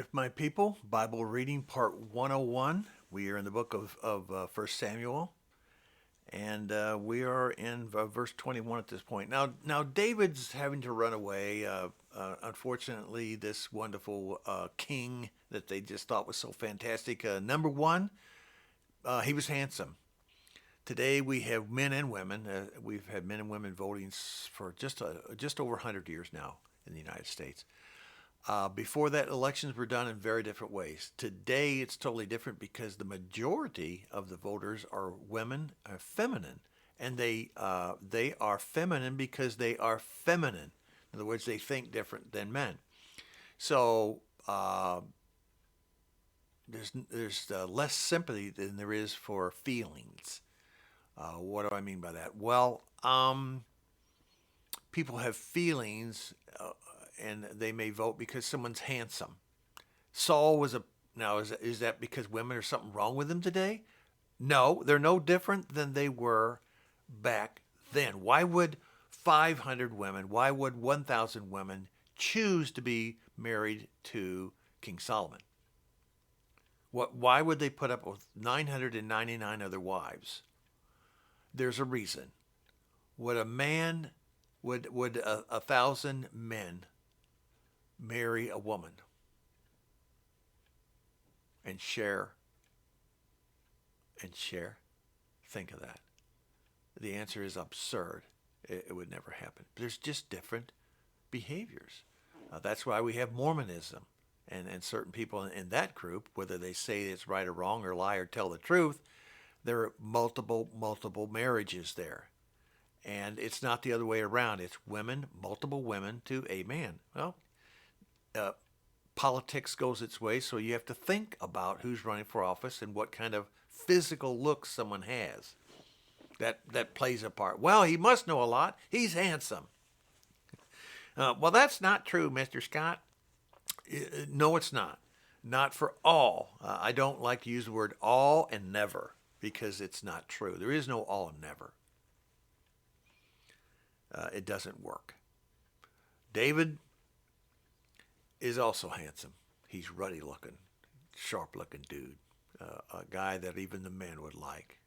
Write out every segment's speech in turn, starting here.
If my people, Bible reading part 101. We are in the book of 1 Samuel, and we are in verse 21 at this point. Now David's having to run away. Unfortunately, this wonderful king that they just thought was so fantastic. Number one, he was handsome. Today we have men and women. We've had men and women voting for just over 100 years now in the United States. Before that, elections were done in very different ways. Today, it's totally different because the majority of the voters are women, are feminine, and they are feminine because they are feminine. In other words, they think different than men. So there's less sympathy than there is for feelings. What do I mean by that? Well, people have feelings, and they may vote because someone's handsome. Saul was a now is that because women are something wrong with them today? No, they're no different than they were back then. Why would 500 women, why would 1,000 women choose to be married to King Solomon? Why would they put up with 999 other wives? There's a reason. Would a man, would a thousand men marry a woman and share and share? Think of that. The answer is absurd. It would never happen. There's just different behaviors. That's why we have Mormonism and certain people in that group, whether they say it's right or wrong or lie or tell the truth, there are multiple marriages there. And it's not the other way around. It's women, multiple women to a man. Well, uh, politics goes its way, so you have to think about who's running for office and what kind of physical look someone has. That plays a part. Well, he must know a lot. He's handsome. Well, that's not true, Mr. Scott. No, it's not. Not for all. I don't like to use the word all and never because it's not true. There is no all and never. It doesn't work. David is also handsome. He's ruddy looking, sharp looking dude. A guy that even the men would like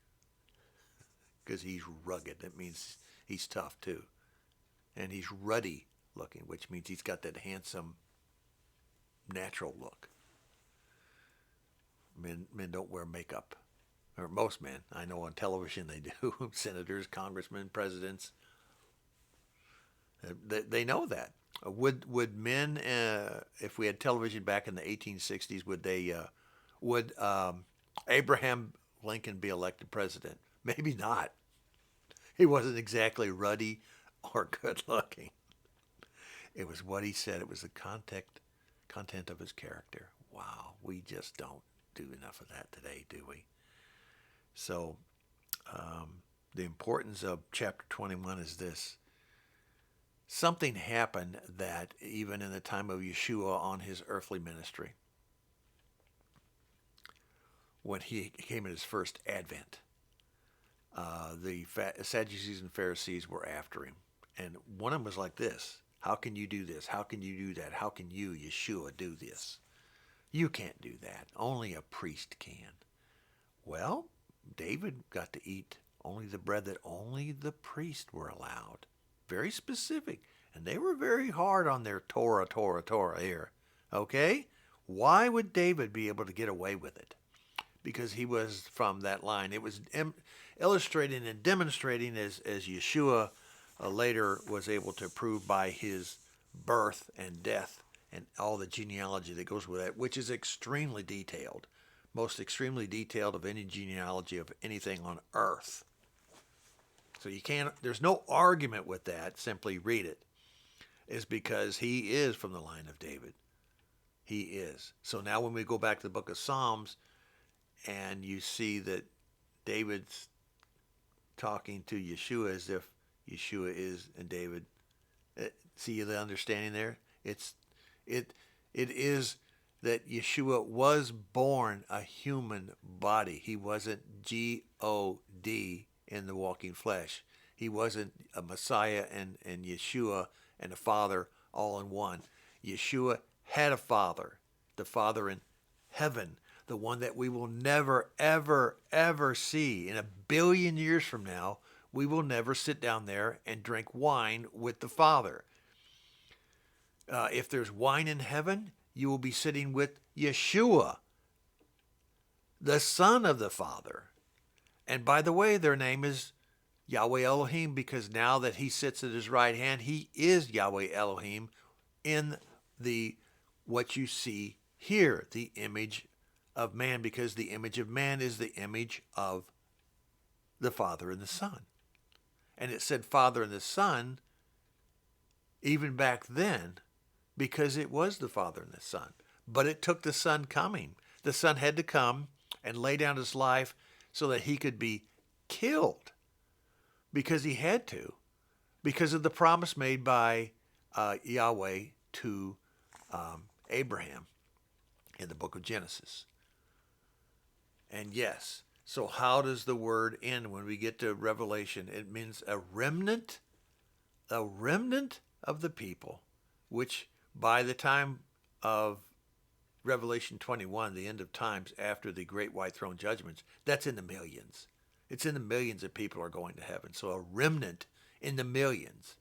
because he's rugged. That means he's tough too. And he's ruddy looking, which means he's got that handsome, natural look. Men don't wear makeup. Or most men. I know on television they do. Senators, congressmen, presidents. They know that. Would men, if we had television back in the 1860s, would Abraham Lincoln be elected president? Maybe not. He wasn't exactly ruddy or good looking. It was what he said. It was the content of his character. Wow, we just don't do enough of that today, do we? So the importance of chapter 21 is this. Something happened that even in the time of Yeshua on his earthly ministry, when he came in his first advent, the Sadducees and Pharisees were after him. And one of them was like this. How can you do this? How can you do that? How can you, Yeshua, do this? You can't do that. Only a priest can. Well, David got to eat only the bread that only the priest were allowed. Very specific. And they were very hard on their Torah here. Okay? Why would David be able to get away with it? Because he was from that line. It was illustrating and demonstrating as Yeshua later was able to prove by his birth and death and all the genealogy that goes with that, which is extremely detailed. Most extremely detailed of any genealogy of anything on earth. So there's no argument with that, simply read it. Is because he is from the line of David. He is. So now when we go back to the book of Psalms and you see that David's talking to Yeshua as if Yeshua is and David, see the understanding there? It is that Yeshua was born a human body. He wasn't God in the walking flesh. He wasn't a Messiah and Yeshua and a Father all in one. Yeshua had a Father. the Father in heaven, the one that we will never, ever, ever see. In 1,000,000,000 years from now, we will never sit down there and drink wine with the Father. If there's wine in heaven, you will be sitting with Yeshua, the Son of the Father. And by the way, their name is Yahweh Elohim, because now that he sits at his right hand, he is Yahweh Elohim in the what you see here, the image of man, because the image of man is the image of the Father and the Son. And it said Father and the Son even back then, because it was the Father and the Son. But it took the Son coming. The Son had to come and lay down his life so that he could be killed, because he had to, because of the promise made by Yahweh to Abraham in the book of Genesis. And yes, so how does the word end when we get to Revelation? It means a remnant of the people, which by the time of Revelation 21, the end of times after the great white throne judgments, that's in the millions. It's in the millions of people are going to heaven. So a remnant in the millions.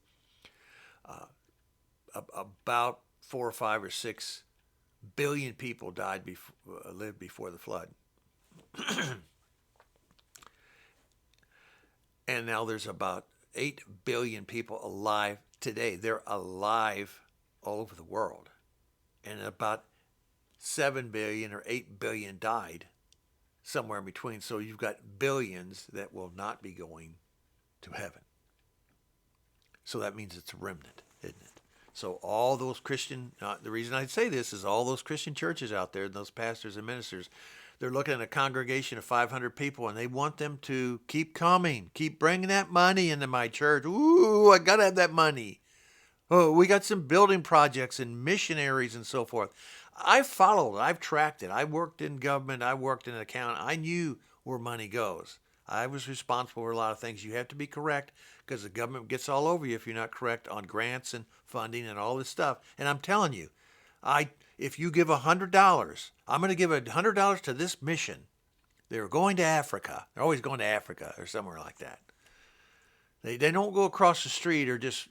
About 4 or 5 or 6 billion people lived before the flood. And now there's about 8 billion people alive today. They're alive all over the world. And about 7 billion or 8 billion died somewhere in between. So you've got billions that will not be going to heaven. So that means it's a remnant, isn't it? So all those Christian, the reason I say this is all those Christian churches out there, those pastors and ministers, they're looking at a congregation of 500 people and they want them to keep coming, keep bringing that money into my church. Ooh, I got to have that money. Oh, we got some building projects and missionaries and so forth. I've followed, I've tracked it. I worked in government, I worked in an account. I knew where money goes. I was responsible for a lot of things. You have to be correct because the government gets all over you if you're not correct on grants and funding and all this stuff. And I'm telling you, if you give $100, I'm going to give $100 to this mission. They're going to Africa. They're always going to Africa or somewhere like that. They don't go across the street or just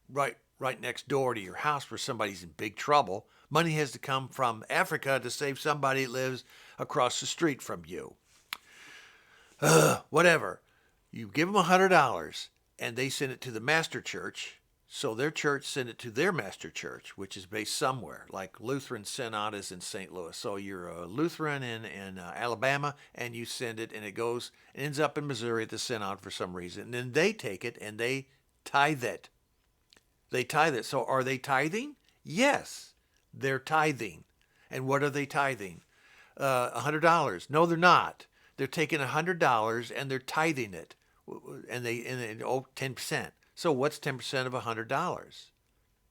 right next door to your house where somebody's in big trouble. Money has to come from Africa to save somebody that lives across the street from you. Whatever. You give them $100 and they send it to the master church. So their church send it to their master church, which is based somewhere, like Lutheran Synod is in St. Louis. So you're a Lutheran in Alabama, and you send it, and it ends up in Missouri at the Synod for some reason. And then they take it, and they tithe it. They tithe it. So are they tithing? Yes, they're tithing. And what are they tithing? $100. No, they're not. They're taking $100 and they're tithing it, and they owe 10%. So what's 10% of $100?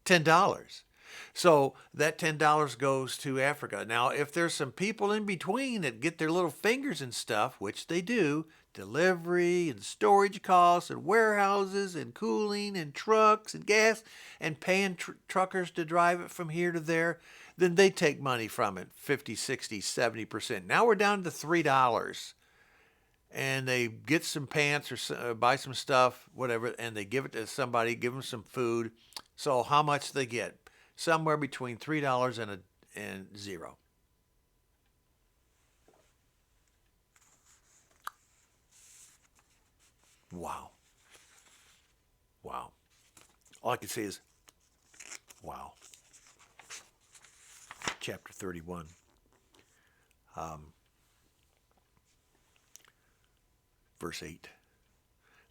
$10. So that $10 goes to Africa. Now, if there's some people in between that get their little fingers and stuff, which they do, delivery and storage costs and warehouses and cooling and trucks and gas and paying truckers to drive it from here to there, then they take money from it, 50, 60, 70%. Now we're down to $3. And they get some pants or buy some stuff, whatever, and they give it to somebody, give them some food. So how much they get? Somewhere between $3 and zero. Wow. Wow. All I can say is, wow. Chapter 31. Verse 8.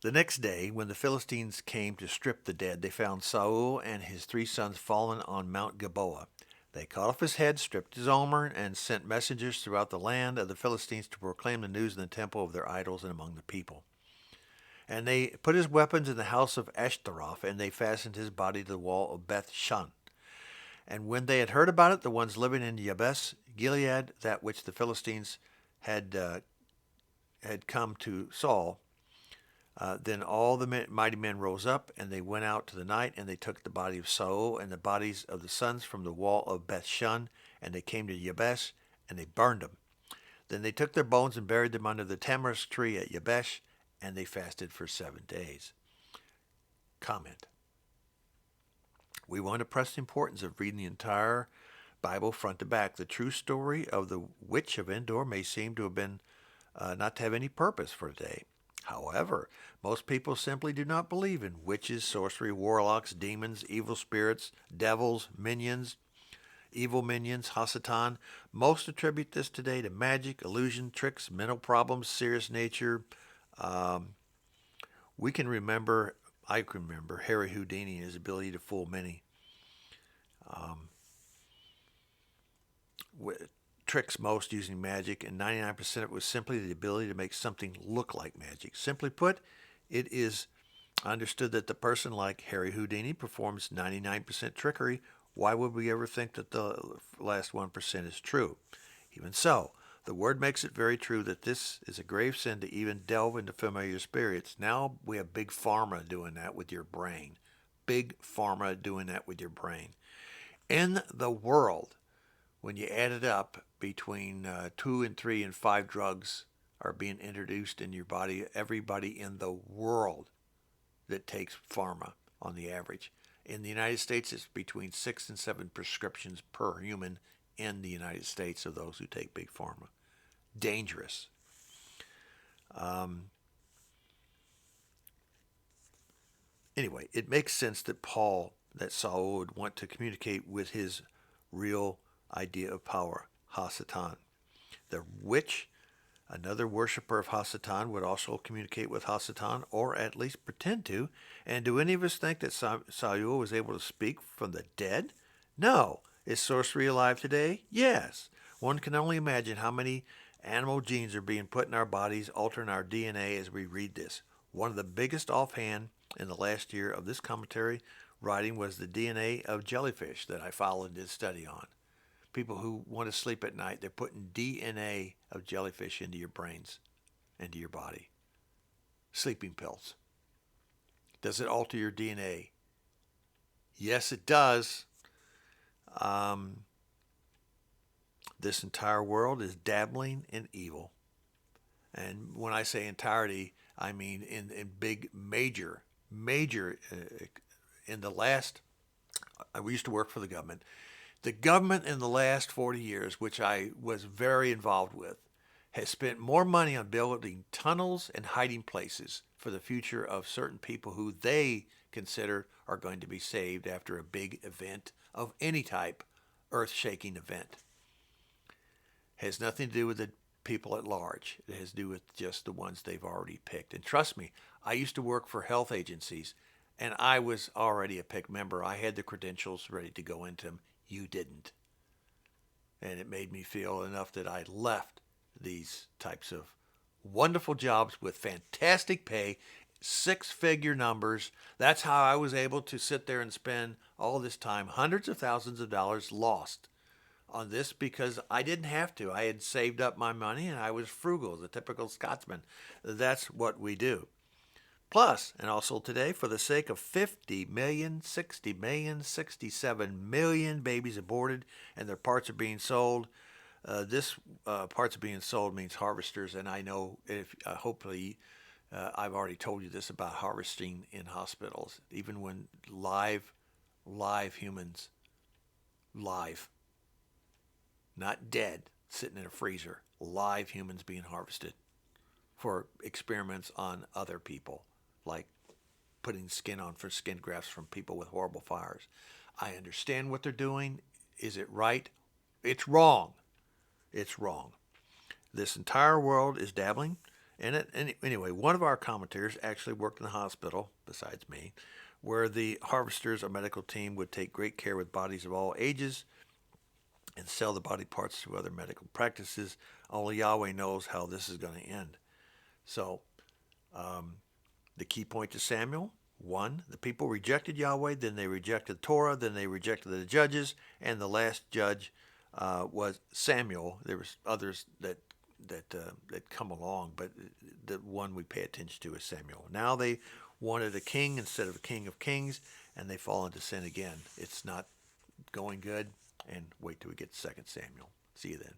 The next day, when the Philistines came to strip the dead, they found Saul and his 3 sons fallen on Mount Gilboa. They cut off his head, stripped his armor, and sent messengers throughout the land of the Philistines to proclaim the news in the temple of their idols and among the people. And they put his weapons in the house of Ashtaroth, and they fastened his body to the wall of Beth Shan. And when they had heard about it, the ones living in Jabes Gilead, that which the Philistines had come to Saul, Then all the mighty men rose up, and they went out to the night, and they took the body of Saul and the bodies of the sons from the wall of Bethshun, and they came to Jabesh, and they burned them. Then they took their bones and buried them under the tamarisk tree at Jabesh, and they fasted for 7 days. Comment. We want to press the importance of reading the entire Bible front to back. The true story of the witch of Endor may seem to have been not to have any purpose for today. However, most people simply do not believe in witches, sorcery, warlocks, demons, evil spirits, devils, minions, evil minions, Hasatan. Most attribute this today to magic, illusion, tricks, mental problems, serious nature. I can remember Harry Houdini and his ability to fool many. Tricks most using magic, and 99% of it was simply the ability to make something look like magic. Simply put, it is understood that the person like Harry Houdini performs 99% trickery. Why would we ever think that the last 1% is true? Even so, the word makes it very true that this is a grave sin to even delve into familiar spirits. Now we have Big Pharma doing that with your brain. Big Pharma doing that with your brain. In the world, when you add it up, between 2 and 3 and 5 drugs are being introduced in your body. Everybody in the world that takes pharma on the average. In the United States, it's between 6 and 7 prescriptions per human in the United States of those who take big pharma. Dangerous. Anyway, it makes sense that Saul would want to communicate with his real idea of power, Hasatan. The witch, another worshiper of Hasatan, would also communicate with Hasatan, or at least pretend to. And do any of us think that Saul was able to speak from the dead? No. Is sorcery alive today? Yes. One can only imagine how many animal genes are being put in our bodies, altering our DNA as we read this. One of the biggest offhand in the last year of this commentary writing was the DNA of jellyfish that I followed and did study on. People who want to sleep at night, they're putting DNA of jellyfish into your brains, into your body. Sleeping pills. Does it alter your DNA? Yes, it does. This entire world is dabbling in evil. And when I say entirety, I mean in big, major, in the last, I used to work for the government. The government in the last 40 years, which I was very involved with, has spent more money on building tunnels and hiding places for the future of certain people who they consider are going to be saved after a big event of any type, earth-shaking event. Has nothing to do with the people at large. It has to do with just the ones they've already picked. And trust me, I used to work for health agencies, and I was already a picked member. I had the credentials ready to go into them. You didn't. And it made me feel enough that I left these types of wonderful jobs with fantastic pay, 6-figure numbers. That's how I was able to sit there and spend all this time, hundreds of thousands of dollars lost on this, because I didn't have to. I had saved up my money and I was frugal, the typical Scotsman. That's what we do. Plus, and also today, for the sake of 50 million, 60 million, 67 million babies aborted and their parts are being sold. This parts are being sold means harvesters, and I know if hopefully I've already told you this about harvesting in hospitals, even when live humans, live, not dead, sitting in a freezer, live humans being harvested for experiments on other people, like putting skin on for skin grafts from people with horrible fires. I understand what they're doing. Is it right? It's wrong. It's wrong. This entire world is dabbling in it. Anyway, one of our commentators actually worked in the hospital, besides me, where the harvesters, a medical team, would take great care with bodies of all ages and sell the body parts to other medical practices. Only Yahweh knows how this is going to end. So, the key point to Samuel: 1, the people rejected Yahweh, then they rejected Torah, then they rejected the judges, and the last judge was Samuel. There was others that that come along, but the one we pay attention to is Samuel. Now they wanted a king instead of a king of kings, and they fall into sin again. It's not going good, and wait till we get to 2 Samuel. See you then.